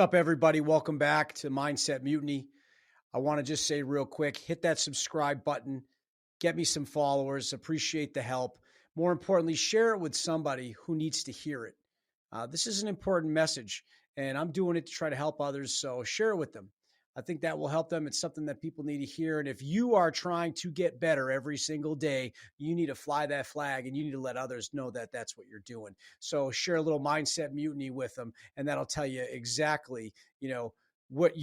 up, everybody? Welcome back to Mindset Mutiny. I want to just say real quick, hit that subscribe button, get me some followers, appreciate the help. More importantly, share it with somebody who needs to hear it. This is an important message, and I'm doing it to try to help others, so share it with them. I think that will help them. It's something that people need to hear, and if you are trying to get better every single day, you need to fly that flag, and you need to let others know that that's what you're doing. So share a little Mindset Mutiny with them, and that'll tell you exactly, what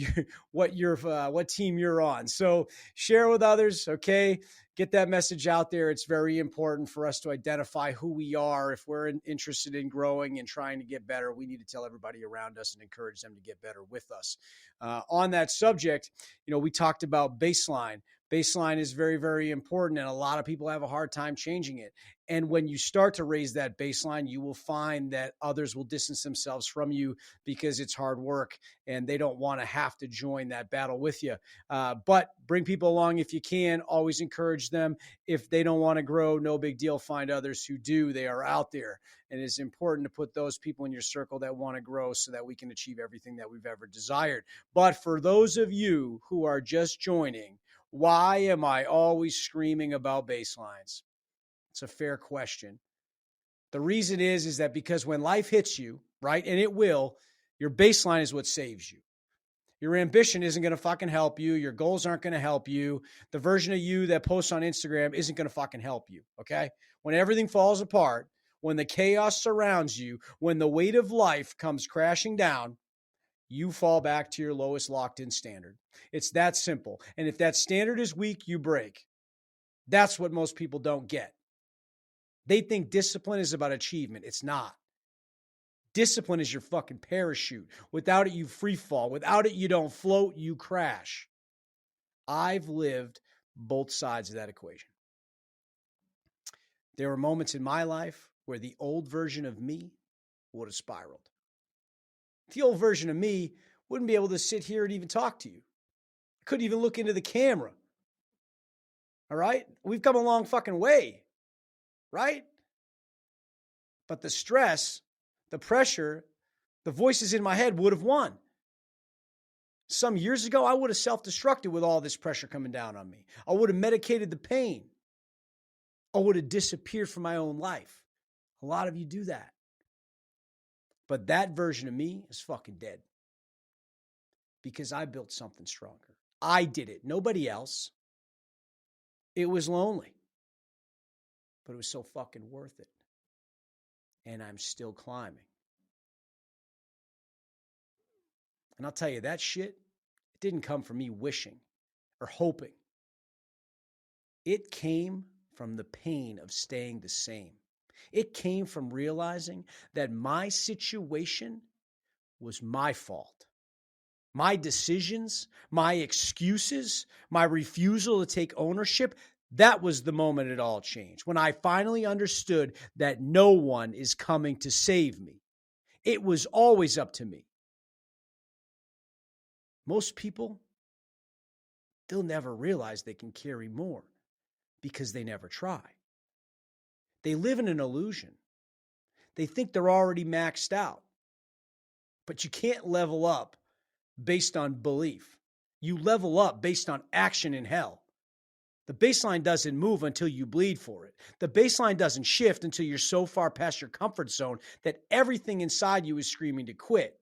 what team you're on. So share with others, okay? Get that message out there. It's very important for us to identify who we are. If we're interested in growing and trying to get better, we need to tell everybody around us and encourage them to get better with us. On that subject, we talked about baseline. Baseline is very, very important, and a lot of people have a hard time changing it. And when you start to raise that baseline, you will find that others will distance themselves from you because it's hard work and they don't want to have to join that battle with you. But bring people along if you can. Always encourage them. If they don't want to grow, no big deal. Find others who do. They are out there. And it's important to put those people in your circle that want to grow so that we can achieve everything that we've ever desired. But for those of you who are just joining, why am I always screaming about baselines? It's a fair question. The reason is that because when life hits you, right, and it will, your baseline is what saves you. Your ambition isn't going to fucking help you. Your goals aren't going to help you. The version of you that posts on Instagram isn't going to fucking help you, okay? When everything falls apart, when the chaos surrounds you, when the weight of life comes crashing down, you fall back to your lowest locked-in standard. It's that simple. And if that standard is weak, you break. That's what most people don't get. They think discipline is about achievement. It's not. Discipline is your fucking parachute. Without it, you free fall. Without it, you don't float, you crash. I've lived both sides of that equation. There were moments in my life where the old version of me would have spiraled. The old version of me wouldn't be able to sit here and even talk to you. I couldn't even look into the camera. All right? We've come a long fucking way, right? But the stress, the pressure, the voices in my head would have won. Some years ago, I would have self-destructed with all this pressure coming down on me. I would have medicated the pain. I would have disappeared from my own life. A lot of you do that. But that version of me is fucking dead. Because I built something stronger. I did it. Nobody else. It was lonely. But it was so fucking worth it. And I'm still climbing. And I'll tell you, that shit, it didn't come from me wishing or hoping. It came from the pain of staying the same. It came from realizing that my situation was my fault. My decisions, my excuses, my refusal to take ownership, that was the moment it all changed. When I finally understood that no one is coming to save me. It was always up to me. Most people, they'll never realize they can carry more because they never try. They live in an illusion. They think they're already maxed out. But you can't level up based on belief. You level up based on action in hell. The baseline doesn't move until you bleed for it. The baseline doesn't shift until you're so far past your comfort zone that everything inside you is screaming to quit.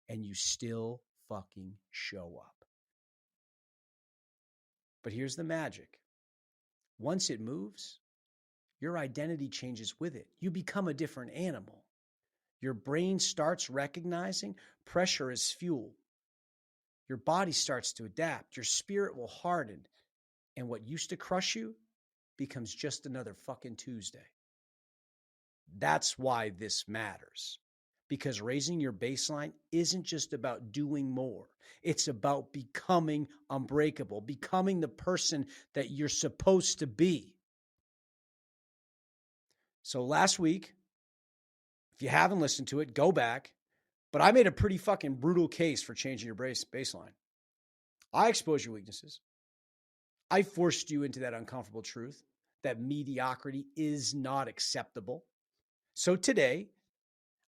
And you still fucking show up. But here's the magic. Once it moves, your identity changes with it. You become a different animal. Your brain starts recognizing pressure is fuel. Your body starts to adapt. Your spirit will harden. And what used to crush you becomes just another fucking Tuesday. That's why this matters. Because raising your baseline isn't just about doing more. It's about becoming unbreakable, becoming the person that you're supposed to be. So last week, if you haven't listened to it, go back. But I made a pretty fucking brutal case for changing your baseline. I exposed your weaknesses. I forced you into that uncomfortable truth that mediocrity is not acceptable. So today,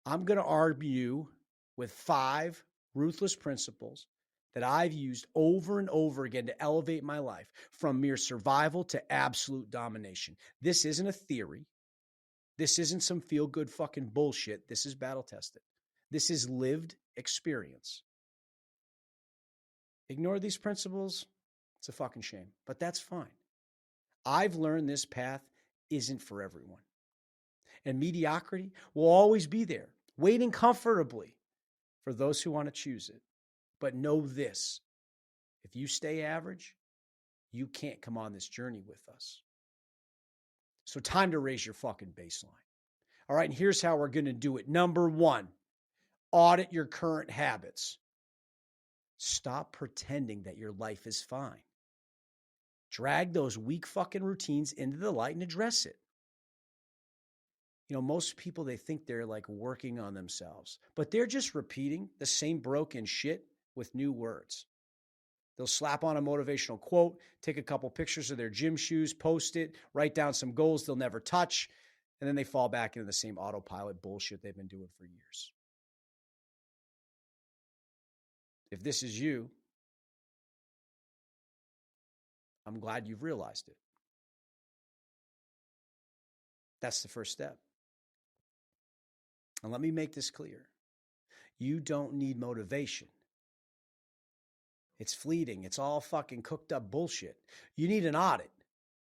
I'm going to arm you with 5 ruthless principles that I've used over and over again to elevate my life from mere survival to absolute domination. This isn't a theory. This isn't some feel-good fucking bullshit. This is battle-tested. This is lived experience. Ignore these principles, it's a fucking shame, but that's fine. I've learned this path isn't for everyone. And mediocrity will always be there, waiting comfortably for those who want to choose it. But know this, if you stay average, you can't come on this journey with us. So time to raise your fucking baseline. All right, and here's how we're going to do it. Number one, audit your current habits. Stop pretending that your life is fine. Drag those weak fucking routines into the light and address it. You know, most people, they think they're like working on themselves, but they're just repeating the same broken shit with new words. They'll slap on a motivational quote, take a couple pictures of their gym shoes, post it, write down some goals they'll never touch, and then they fall back into the same autopilot bullshit they've been doing for years. If this is you, I'm glad you've realized it. That's the first step. And let me make this clear. You don't need motivation. It's fleeting. It's all fucking cooked up bullshit. You need an audit.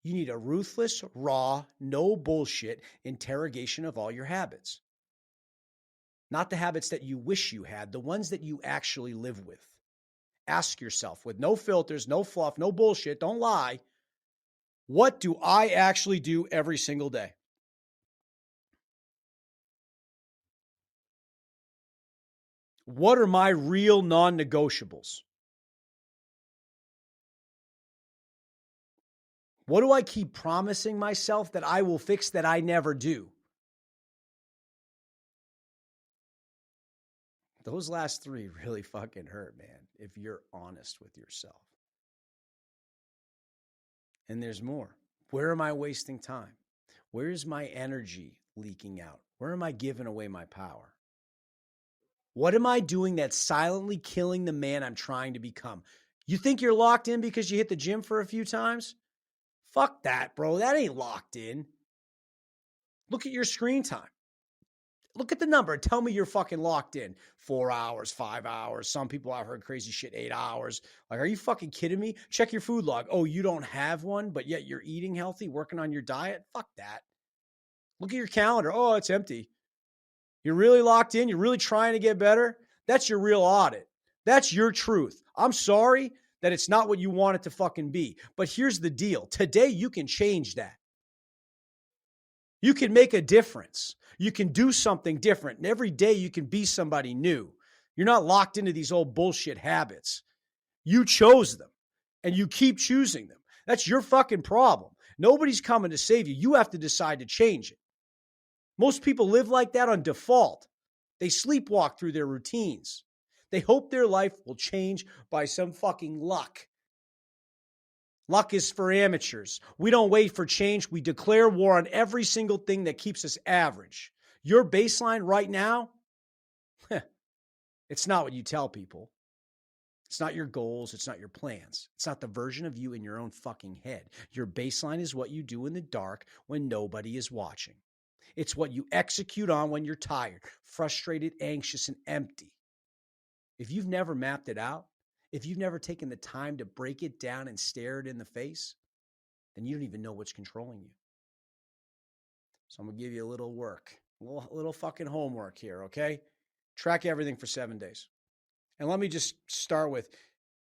You need a ruthless, raw, no bullshit interrogation of all your habits. Not the habits that you wish you had, the ones that you actually live with. Ask yourself, with no filters, no fluff, no bullshit, don't lie, what do I actually do every single day? What are my real non-negotiables? What do I keep promising myself that I will fix that I never do? Those last three really fucking hurt, man, if you're honest with yourself. And there's more. Where am I wasting time? Where is my energy leaking out? Where am I giving away my power? What am I doing that's silently killing the man I'm trying to become? You think you're locked in because you hit the gym for a few times? Fuck that, bro. That ain't locked in. Look at your screen time. Look at the number. Tell me you're fucking locked in. 4 hours, 5 hours. Some people, I've heard crazy shit, 8 hours. Like, are you fucking kidding me? Check your food log. Oh, you don't have one, but yet you're eating healthy, working on your diet? Fuck that. Look at your calendar. Oh, it's empty. You're really locked in. You're really trying to get better. That's your real audit. That's your truth. I'm sorry that it's not what you want it to fucking be. But here's the deal. Today, you can change that. You can make a difference. You can do something different. And every day you can be somebody new. You're not locked into these old bullshit habits. You chose them and you keep choosing them. That's your fucking problem. Nobody's coming to save you. You have to decide to change it. Most people live like that on default. They sleepwalk through their routines. They hope their life will change by some fucking luck. Luck is for amateurs. We don't wait for change. We declare war on every single thing that keeps us average. Your baseline right now, it's not what you tell people. It's not your goals. It's not your plans. It's not the version of you in your own fucking head. Your baseline is what you do in the dark when nobody is watching. It's what you execute on when you're tired, frustrated, anxious, and empty. If you've never mapped it out, if you've never taken the time to break it down and stare it in the face, then you don't even know what's controlling you. So I'm going to give you a little work, a little fucking homework here, okay? Track everything for 7 days. And let me just start with,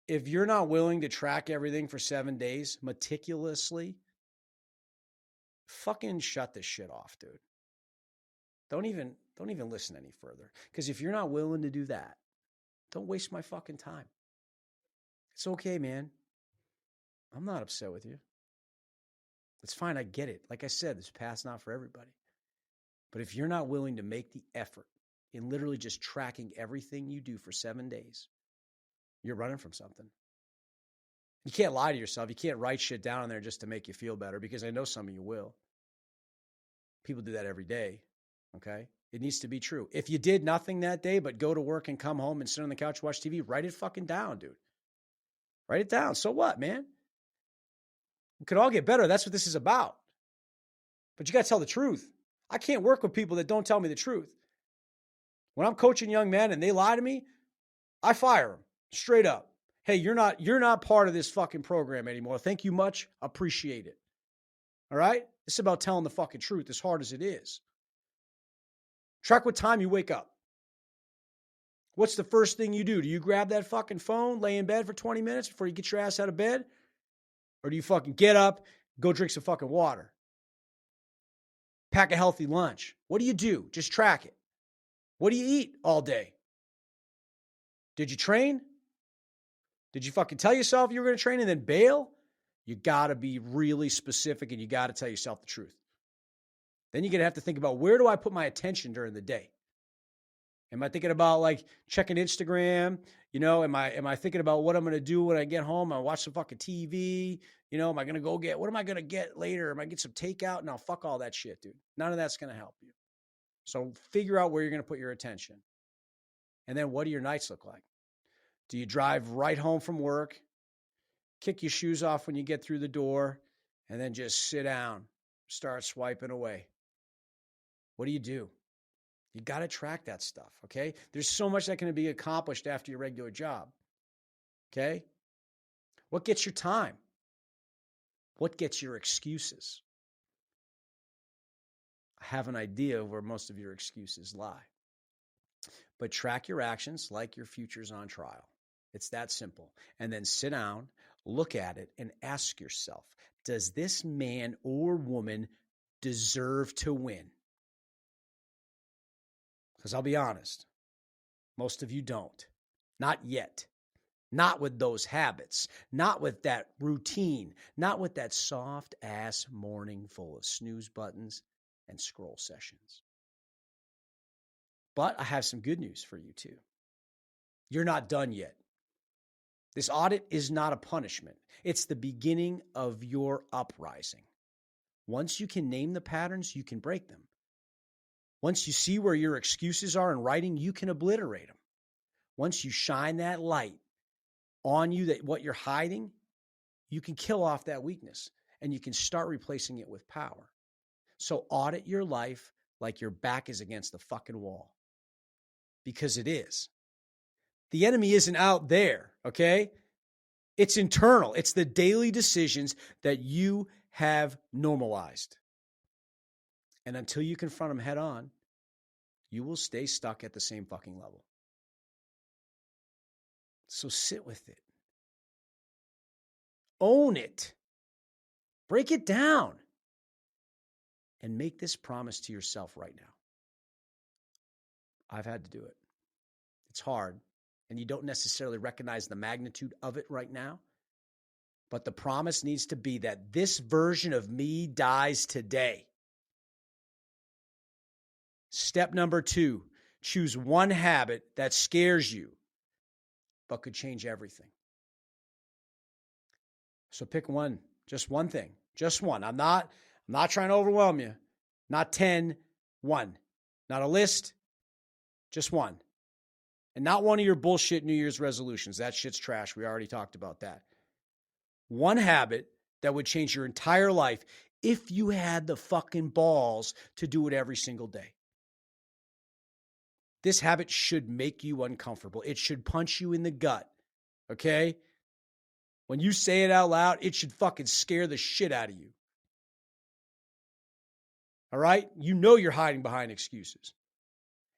if you're not willing to track everything for 7 days meticulously, fucking shut this shit off, dude. Don't even listen any further. Because if you're not willing to do that, don't waste my fucking time. It's okay, man. I'm not upset with you. It's fine. I get it. Like I said, this path's not for everybody. But if you're not willing to make the effort in literally just tracking everything you do for 7 days, you're running from something. You can't lie to yourself. You can't write shit down in there just to make you feel better, because I know some of you will. People do that every day, okay? It needs to be true. If you did nothing that day but go to work and come home and sit on the couch, watch TV, write it fucking down, dude. Write it down. So what, man? We could all get better. That's what this is about. But you got to tell the truth. I can't work with people that don't tell me the truth. When I'm coaching young men and they lie to me, I fire them straight up. Hey, you're not part of this fucking program anymore. Thank you much. Appreciate it. All right? It's about telling the fucking truth, as hard as it is. Track what time you wake up. What's the first thing you do? Do you grab that fucking phone, lay in bed for 20 minutes before you get your ass out of bed? Or do you fucking get up, go drink some fucking water? Pack a healthy lunch. What do you do? Just track it. What do you eat all day? Did you train? Did you fucking tell yourself you were going to train and then bail? You got to be really specific and you got to tell yourself the truth. Then you're going to have to think about, where do I put my attention during the day? Am I thinking about like checking Instagram? You know, am I thinking about what I'm going to do when I get home? I watch some fucking TV. You know, am I going to go get, what am I going to get later? Am I get some takeout? No, fuck all that shit, dude. None of that's going to help you. So figure out where you're going to put your attention. And then what do your nights look like? Do you drive right home from work, kick your shoes off when you get through the door, and then just sit down, start swiping away? What do? You got to track that stuff, okay? There's so much that can be accomplished after your regular job, okay? What gets your time? What gets your excuses? I have an idea of where most of your excuses lie. But track your actions like your future's on trial. It's that simple. And then sit down, look at it, and ask yourself, does this man or woman deserve to win? Because I'll be honest, most of you don't. Not yet. Not with those habits. Not with that routine. Not with that soft-ass morning full of snooze buttons and scroll sessions. But I have some good news for you too. You're not done yet. This audit is not a punishment. It's the beginning of your uprising. Once you can name the patterns, you can break them. Once you see where your excuses are in writing, you can obliterate them. Once you shine that light on you, that what you're hiding, you can kill off that weakness and you can start replacing it with power. So audit your life like your back is against the fucking wall. Because it is. The enemy isn't out there, okay? It's internal. It's the daily decisions that you have normalized. And until you confront them head on, you will stay stuck at the same fucking level. So sit with it. Own it. Break it down. And make this promise to yourself right now. I've had to do it. It's hard, and you don't necessarily recognize the magnitude of it right now. But the promise needs to be that this version of me dies today. Step number 2, choose one habit that scares you, but could change everything. So pick one, just one thing, just one. I'm not trying to overwhelm you. Not 10, one. Not a list, just one. And not one of your bullshit New Year's resolutions. That shit's trash. We already talked about that. One habit that would change your entire life if you had the fucking balls to do it every single day. This habit should make you uncomfortable. It should punch you in the gut, okay? When you say it out loud, it should fucking scare the shit out of you. All right? You know you're hiding behind excuses.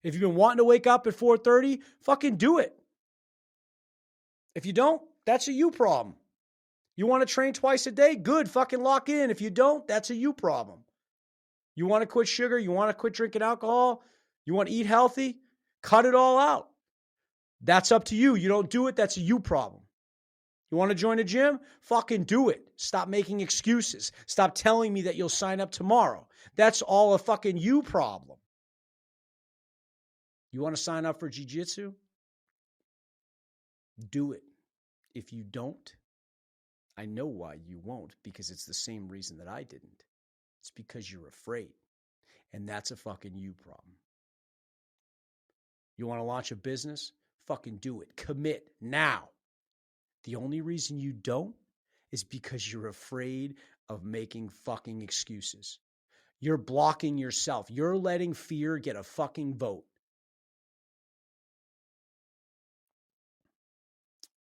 If you've been wanting to wake up at 4:30, fucking do it. If you don't, that's a you problem. You want to train twice a day? Good, fucking lock in. If you don't, that's a you problem. You want to quit sugar? You want to quit drinking alcohol? You want to eat healthy? Cut it all out. That's up to you. You don't do it, that's a you problem. You want to join a gym? Fucking do it. Stop making excuses. Stop telling me that you'll sign up tomorrow. That's all a fucking you problem. You want to sign up for jiu-jitsu? Do it. If you don't, I know why you won't, because it's the same reason that I didn't. It's because you're afraid. And that's a fucking you problem. You want to launch a business? Fucking do it. Commit now. The only reason you don't is because you're afraid of making fucking excuses. You're blocking yourself. You're letting fear get a fucking vote.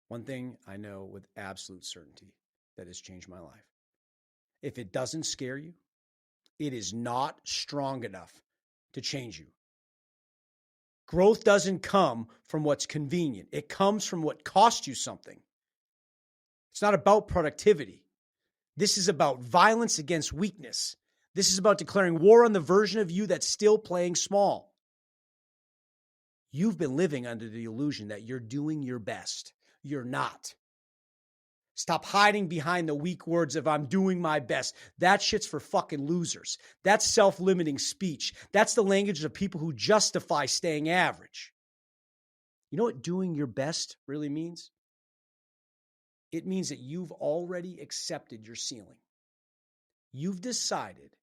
One thing I know with absolute certainty that has changed my life. If it doesn't scare you, it is not strong enough to change you. Growth doesn't come from what's convenient. It comes from what costs you something. It's not about productivity. This is about violence against weakness. This is about declaring war on the version of you that's still playing small. You've been living under the illusion that you're doing your best. You're not. Stop hiding behind the weak words of I'm doing my best. That shit's for fucking losers. That's self-limiting speech. That's the language of people who justify staying average. You know what doing your best really means? It means that you've already accepted your ceiling. You've decided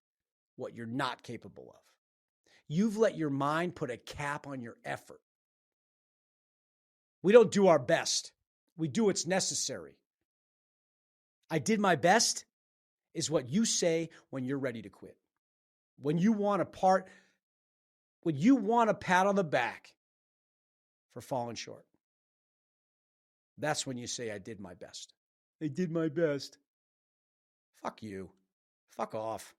what you're not capable of. You've let your mind put a cap on your effort. We don't do our best. We do what's necessary. I did my best is what you say when you're ready to quit. When you want a pat on the back for falling short. That's when you say, I did my best. I did my best. Fuck you. Fuck off.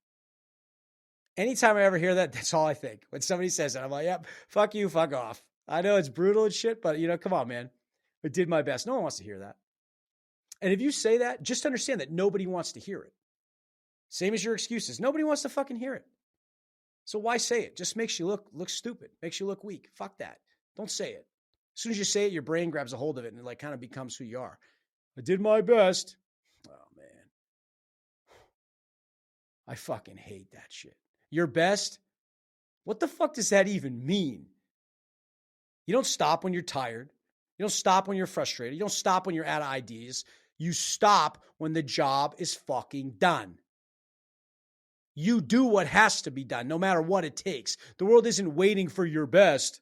Anytime I ever hear that, that's all I think. When somebody says that, I'm like, yep, fuck you, fuck off. I know it's brutal and shit, but come on, man. I did my best. No one wants to hear that. And if you say that, just understand that nobody wants to hear it. Same as your excuses. Nobody wants to fucking hear it. So why say it? Just makes you look stupid. Makes you look weak. Fuck that. Don't say it. As soon as you say it, your brain grabs a hold of it and it kind of becomes who you are. I did my best. Oh, man. I fucking hate that shit. Your best? What the fuck does that even mean? You don't stop when you're tired. You don't stop when you're frustrated. You don't stop when you're out of ideas. You stop when the job is fucking done. You do what has to be done, no matter what it takes. The world isn't waiting for your best.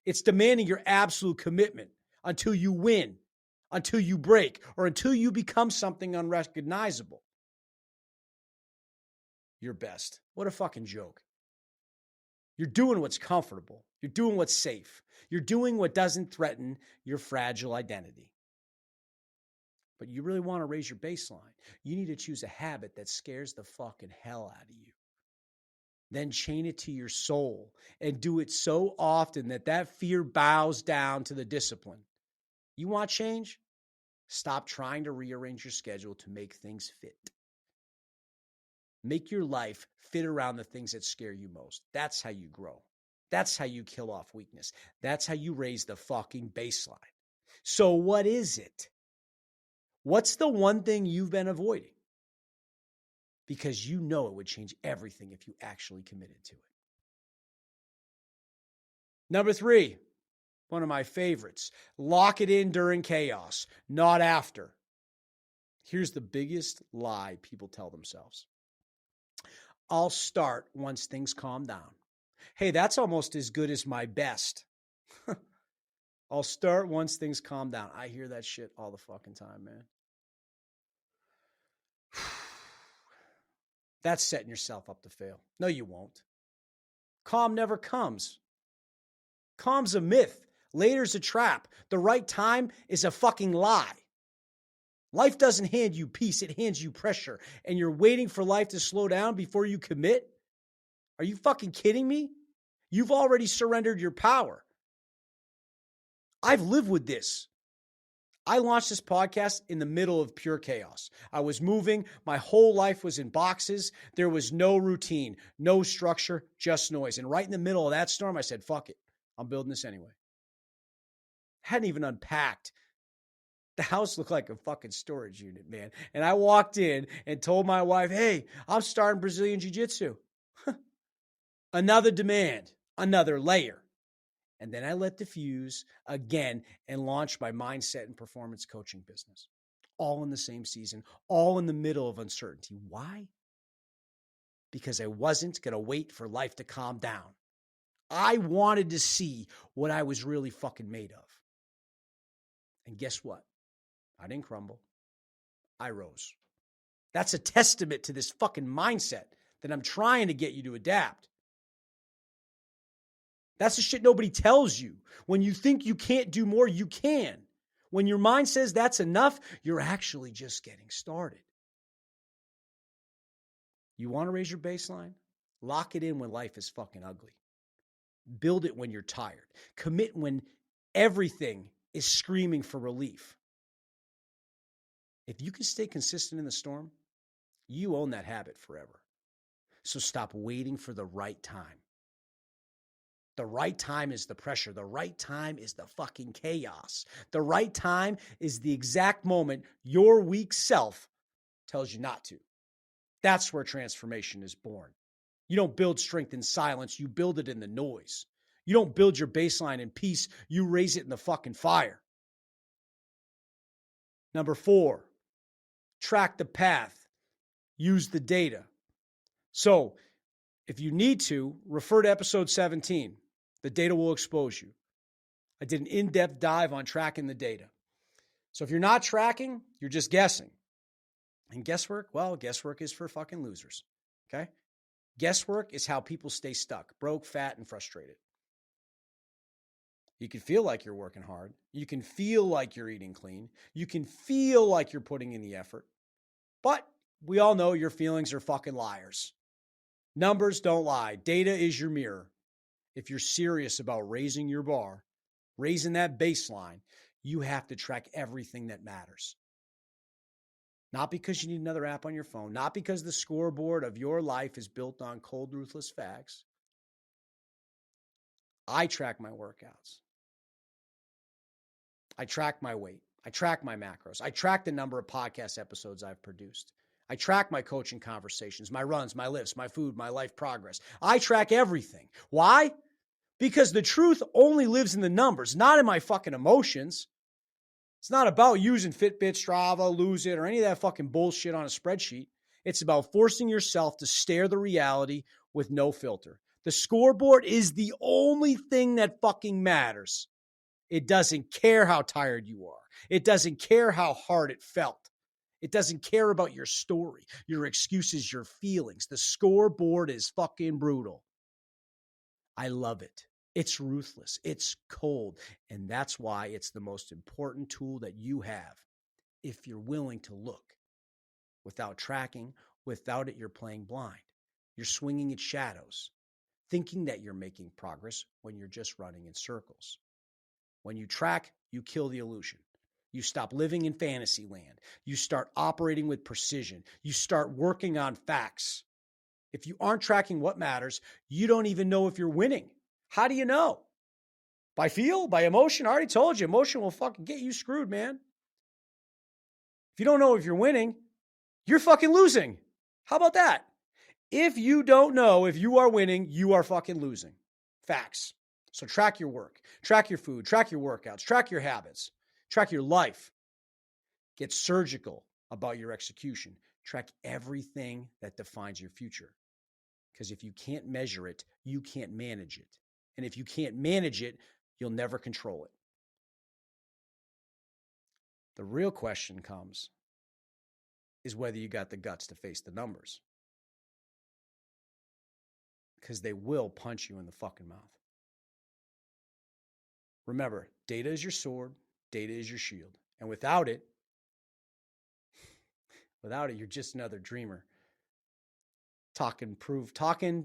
It's demanding your absolute commitment until you win, until you break, or until you become something unrecognizable. Your best. What a fucking joke. You're doing what's comfortable. You're doing what's safe. You're doing what doesn't threaten your fragile identity. But you really want to raise your baseline. You need to choose a habit that scares the fucking hell out of you. Then chain it to your soul and do it so often that fear bows down to the discipline. You want change? Stop trying to rearrange your schedule to make things fit. Make your life fit around the things that scare you most. That's how you grow. That's how you kill off weakness. That's how you raise the fucking baseline. So what is it? What's the one thing you've been avoiding? Because you know it would change everything if you actually committed to it. Number 3, one of my favorites. Lock it in during chaos, not after. Here's the biggest lie people tell themselves. I'll start once things calm down. Hey, that's almost as good as my best. I'll start once things calm down. I hear that shit all the fucking time, man. That's setting yourself up to fail. No, you won't. Calm never comes. Calm's a myth. Later's a trap. The right time is a fucking lie. Life doesn't hand you peace. It hands you pressure. And you're waiting for life to slow down before you commit? Are you fucking kidding me? You've already surrendered your power. I've lived with this. I launched this podcast in the middle of pure chaos. I was moving. My whole life was in boxes. There was no routine, no structure, just noise. And right in the middle of that storm, I said, fuck it. I'm building this anyway. Hadn't even unpacked. The house looked like a fucking storage unit, man. And I walked in and told my wife, hey, I'm starting Brazilian Jiu-Jitsu. Another demand, another layer. And then I let diffuse again and launched my mindset and performance coaching business. All in the same season, all in the middle of uncertainty. Why? Because I wasn't going to wait for life to calm down. I wanted to see what I was really fucking made of. And guess what? I didn't crumble. I rose. That's a testament to this fucking mindset that I'm trying to get you to adapt. That's the shit nobody tells you. When you think you can't do more, you can. When your mind says that's enough, you're actually just getting started. You want to raise your baseline? Lock it in when life is fucking ugly. Build it when you're tired. Commit when everything is screaming for relief. If you can stay consistent in the storm, you own that habit forever. So stop waiting for the right time. The right time is the pressure. The right time is the fucking chaos. The right time is the exact moment your weak self tells you not to. That's where transformation is born. You don't build strength in silence. You build it in the noise. You don't build your baseline in peace. You raise it in the fucking fire. Number 4, track the path. Use the data. So if you need to, refer to episode 17. The data will expose you. I did an in-depth dive on tracking the data. So if you're not tracking, you're just guessing. And guesswork, well, guesswork is for fucking losers. Okay? Guesswork is how people stay stuck, broke, fat, and frustrated. You can feel like you're working hard. You can feel like you're eating clean. You can feel like you're putting in the effort. But we all know your feelings are fucking liars. Numbers don't lie. Data is your mirror. If you're serious about raising your bar, raising that baseline, you have to track everything that matters. Not because you need another app on your phone, not because the scoreboard of your life is built on cold, ruthless facts. I track my workouts. I track my weight. I track my macros. I track the number of podcast episodes I've produced. I track my coaching conversations, my runs, my lifts, my food, my life progress. I track everything. Why? Because the truth only lives in the numbers, not in my fucking emotions. It's not about using Fitbit, Strava, Lose It, or any of that fucking bullshit on a spreadsheet. It's about forcing yourself to stare the reality with no filter. The scoreboard is the only thing that fucking matters. It doesn't care how tired you are. It doesn't care how hard it felt. It doesn't care about your story, your excuses, your feelings. The scoreboard is fucking brutal. I love it. It's ruthless. It's cold. And that's why it's the most important tool that you have if you're willing to look. Without tracking, without it, you're playing blind. You're swinging at shadows, thinking that you're making progress when you're just running in circles. When you track, you kill the illusion. You stop living in fantasy land. You start operating with precision. You start working on facts. If you aren't tracking what matters, you don't even know if you're winning. How do you know? By feel? By emotion? I already told you, emotion will fucking get you screwed, man. If you don't know if you're winning, you're fucking losing. How about that? If you don't know if you are winning, you are fucking losing. Facts. So track your work, track your food, track your workouts, track your habits, track your life. Get surgical about your execution. Track everything that defines your future. Because if you can't measure it, you can't manage it. And if you can't manage it, you'll never control it. The real question comes is whether you got the guts to face the numbers. Because they will punch you in the fucking mouth. Remember, data is your sword, data is your shield. And without it, you're just another dreamer. Talking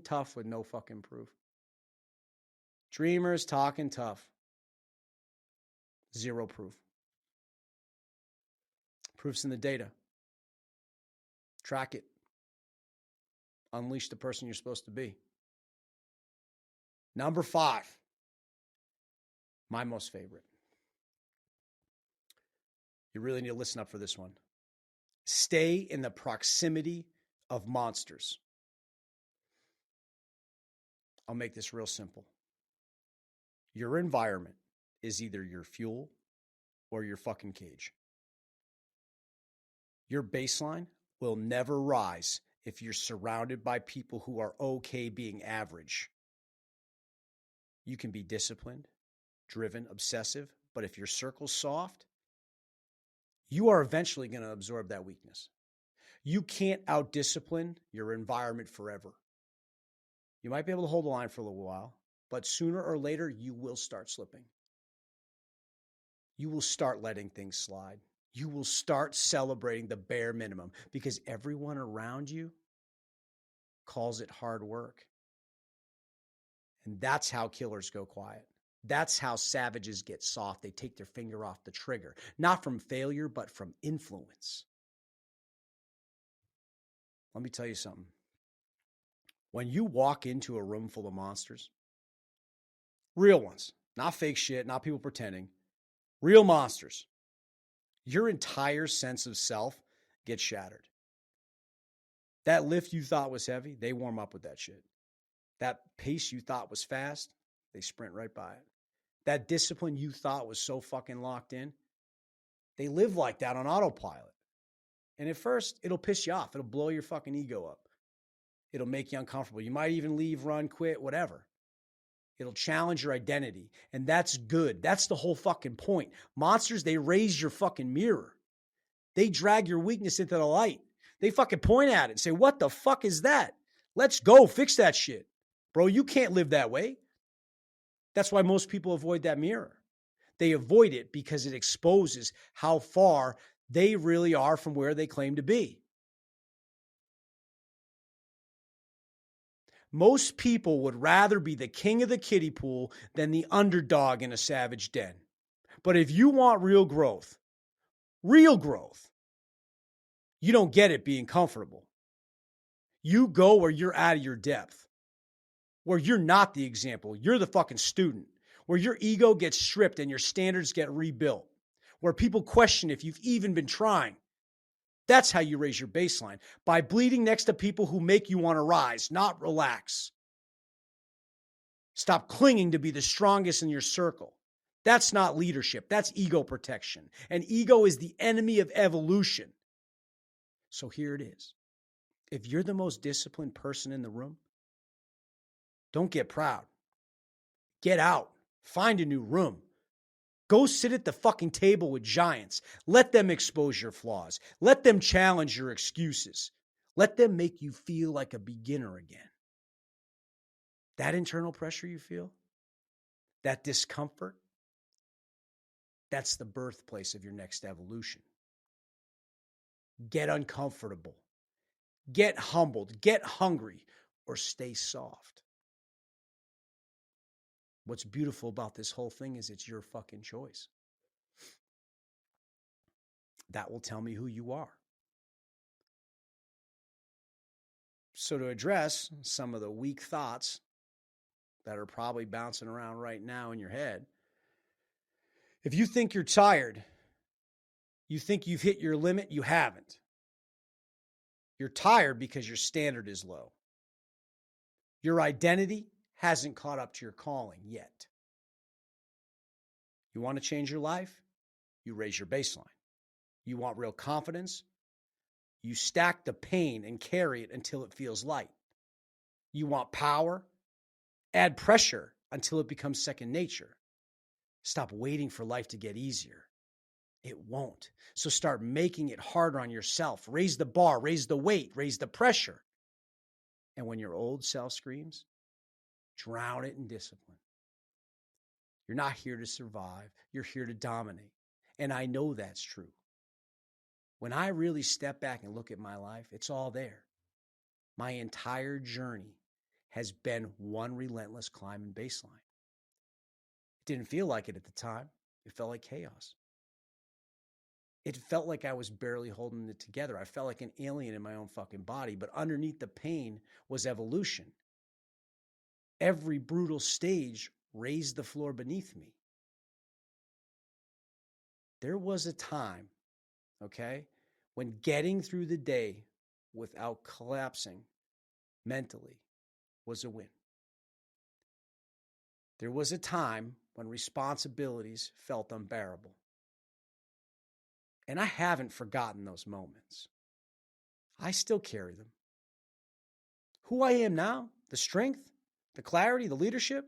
tough with no fucking proof. Dreamers talking tough. Zero proof. Proof's in the data. Track it. Unleash the person you're supposed to be. Number 5. My most favorite. You really need to listen up for this one. Stay in the proximity of monsters. I'll make this real simple. Your environment is either your fuel or your fucking cage. Your baseline will never rise if you're surrounded by people who are okay being average. You can be disciplined, driven, obsessive, but if your circle's soft, you are eventually going to absorb that weakness. You can't out-discipline your environment forever. You might be able to hold the line for a little while, but sooner or later, you will start slipping. You will start letting things slide. You will start celebrating the bare minimum because everyone around you calls it hard work. And that's how killers go quiet. That's how savages get soft. They take their finger off the trigger, not from failure, but from influence. Let me tell you something. When you walk into a room full of monsters, real ones, not fake shit, not people pretending, real monsters, your entire sense of self gets shattered. That lift you thought was heavy, they warm up with that shit. That pace you thought was fast, they sprint right by it. That discipline you thought was so fucking locked in, they live like that on autopilot. And at first, it'll piss you off. It'll blow your fucking ego up. It'll make you uncomfortable. You might even leave, run, quit, whatever. It'll challenge your identity. And that's good. That's the whole fucking point. Monsters, they raise your fucking mirror. They drag your weakness into the light. They fucking point at it and say, what the fuck is that? Let's go fix that shit. Bro, you can't live that way. That's why most people avoid that mirror. They avoid it because it exposes how far they really are from where they claim to be. Most people would rather be the king of the kiddie pool than the underdog in a savage den. But if you want real growth, you don't get it being comfortable. You go where you're out of your depth, where you're not the example, you're the fucking student, where your ego gets stripped and your standards get rebuilt, where people question if you've even been trying. That's how you raise your baseline, by bleeding next to people who make you want to rise, not relax. Stop clinging to be the strongest in your circle. That's not leadership. That's ego protection. And ego is the enemy of evolution. So here it is. If you're the most disciplined person in the room, don't get proud. Get out. Find a new room. Go sit at the fucking table with giants. Let them expose your flaws. Let them challenge your excuses. Let them make you feel like a beginner again. That internal pressure you feel, that discomfort, that's the birthplace of your next evolution. Get uncomfortable. Get humbled. Get hungry, or stay soft. What's beautiful about this whole thing is it's your fucking choice. That will tell me who you are. So to address some of the weak thoughts that are probably bouncing around right now in your head, if you think you're tired, you think you've hit your limit, you haven't. You're tired because your standard is low. Your identity hasn't caught up to your calling yet. You want to change your life? You raise your baseline. You want real confidence? You stack the pain and carry it until it feels light. You want power? Add pressure until it becomes second nature. Stop waiting for life to get easier. It won't. So start making it harder on yourself. Raise the bar, raise the weight, raise the pressure. And when your old self screams, drown it in discipline. You're not here to survive. You're here to dominate. And I know that's true. When I really step back and look at my life, it's all there. My entire journey has been one relentless climb and baseline. It didn't feel like it at the time. It felt like chaos. It felt like I was barely holding it together. I felt like an alien in my own fucking body, but underneath the pain was evolution. Every brutal stage raised the floor beneath me. There was a time, okay, when getting through the day without collapsing mentally was a win. There was a time when responsibilities felt unbearable. And I haven't forgotten those moments. I still carry them. Who I am now, the strength, the clarity, the leadership,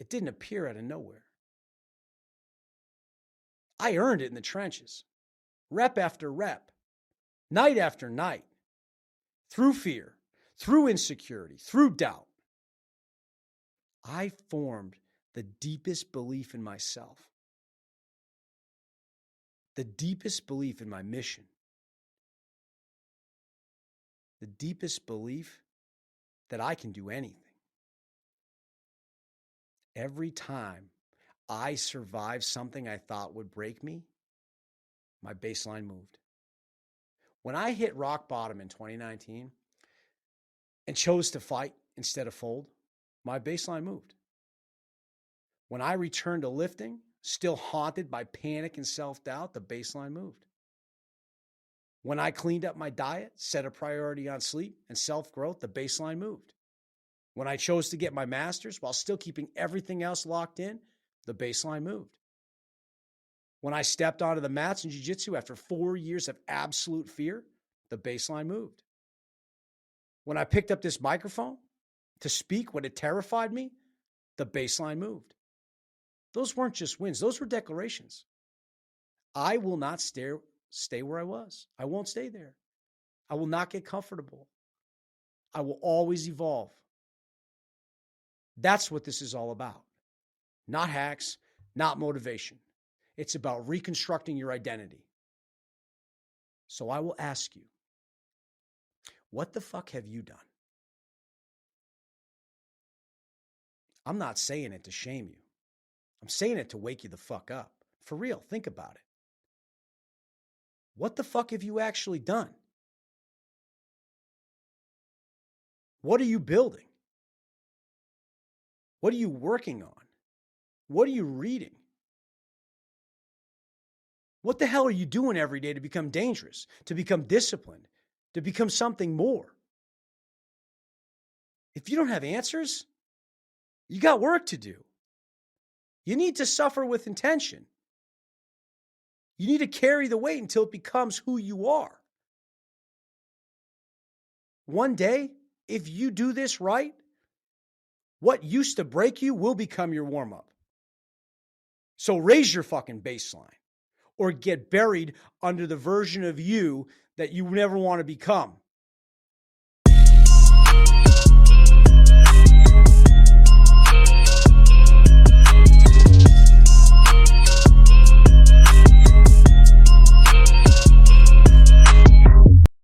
It didn't appear out of nowhere. I earned it in the trenches, rep after rep, night after night, through fear, through insecurity, through doubt. I formed the deepest belief in myself, the deepest belief in my mission, the deepest belief that I can do anything. Every time I survived something I thought would break me, my baseline moved. When I hit rock bottom in 2019 and chose to fight instead of fold, my baseline moved. When I returned to lifting, still haunted by panic and self-doubt, the baseline moved. When I cleaned up my diet, set a priority on sleep and self-growth, the baseline moved. When I chose to get my master's while still keeping everything else locked in, the baseline moved. When I stepped onto the mats in jiu-jitsu after 4 years of absolute fear, the baseline moved. When I picked up this microphone to speak when it terrified me, the baseline moved. Those weren't just wins. Those were declarations. I will not stay where I was. I won't stay there. I will not get comfortable. I will always evolve. That's what this is all about. Not hacks, not motivation. It's about reconstructing your identity. So I will ask you, what the fuck have you done? I'm not saying it to shame you. I'm saying it to wake you the fuck up. For real, think about it. What the fuck have you actually done? What are you building? What are you working on? What are you reading? What the hell are you doing every day to become dangerous, to become disciplined, to become something more? If you don't have answers, you got work to do. You need to suffer with intention. You need to carry the weight until it becomes who you are. One day, if you do this right, what used to break you will become your warm-up. So raise your fucking baseline or get buried under the version of you that you never want to become.